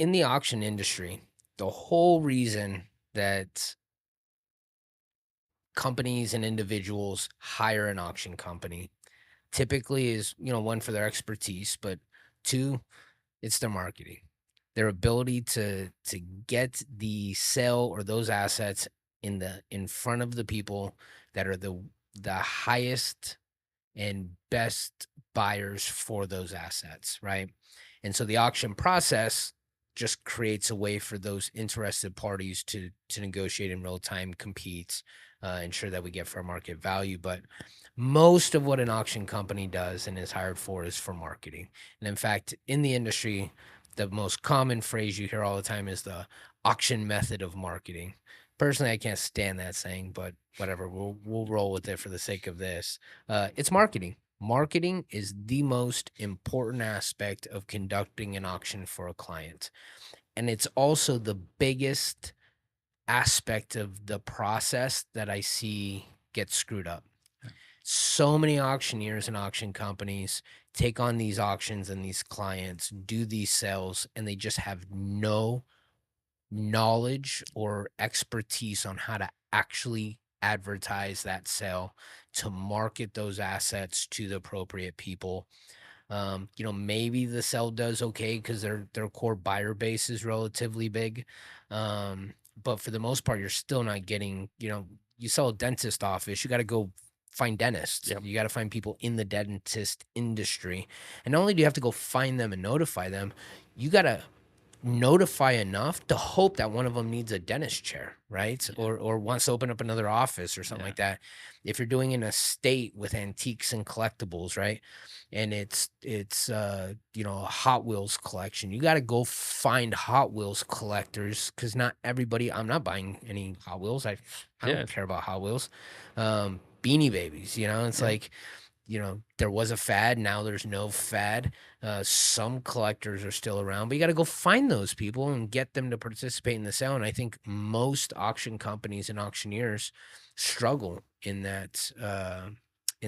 in the auction industry, the whole reason that companies and individuals hire an auction company typically is, one for their expertise, but two, it's their marketing. Their ability to get the sale or those assets in front of the people that are the highest and best buyers for those assets, right? And so the auction process just creates a way for those interested parties to negotiate in real time, compete, ensure that we get fair market value. But most of what an auction company does and is hired for is for marketing. And in fact, in the industry, the most common phrase you hear all the time is the auction method of marketing. Personally, I can't stand that saying, but whatever, we'll roll with it for the sake of this. It's marketing. Marketing is the most important aspect of conducting an auction for a client. And it's also the biggest aspect of the process that I see get screwed up. So many auctioneers and auction companies take on these auctions and these clients, do these sales, and they just have no knowledge or expertise on how to actually advertise that sale, to market those assets to the appropriate people. Maybe the sale does okay because their core buyer base is relatively big. But for the most part, you're still not getting, you sell a dentist office, you got to go find dentists. Yep. You got to find people in the dentist industry. And not only do you have to go find them and notify them, you got to notify enough to hope that one of them needs a dentist chair, right? Yeah. Or wants to open up another office or something Yeah. like that. If you're doing an estate with antiques and collectibles, right? And it's a Hot Wheels collection. You got to go find Hot Wheels collectors because not everybody. I'm not buying any Hot Wheels. I Yeah. don't care about Hot Wheels. Beanie Babies, it's Yeah. like, there was a fad, now there's no fad. Some collectors are still around, but you gotta go find those people and get them to participate in the sale, and I think most auction companies and auctioneers struggle in that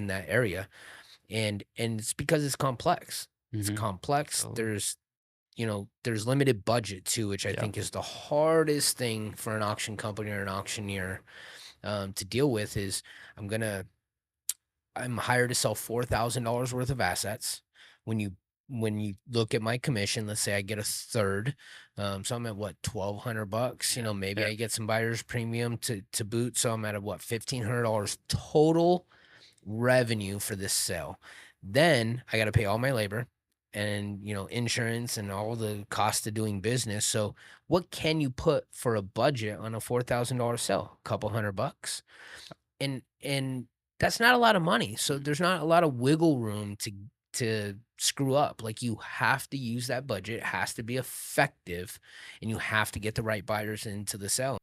area, and it's because it's complex. It's Mhm. complex. Totally. There's limited budget too, which I Yeah. think is the hardest thing for an auction company or an auctioneer, to deal with is I'm gonna I'm hired to sell $4,000 worth of assets. When you when you look at my commission, let's say I get a third, so I'm at what, 1,200 bucks. Yeah. Maybe Yeah. I get some buyer's premium to boot, so I'm at a what, $1,500 total revenue for this sale. Then I got to pay all my labor and insurance and all the cost of doing business. So what can you put for a budget on a $4,000 sale? A couple hundred bucks, and that's not a lot of money, so Mhm. there's not a lot of wiggle room to screw up. Like, you have to use that budget, it has to be effective, and you have to get the right buyers into the sale.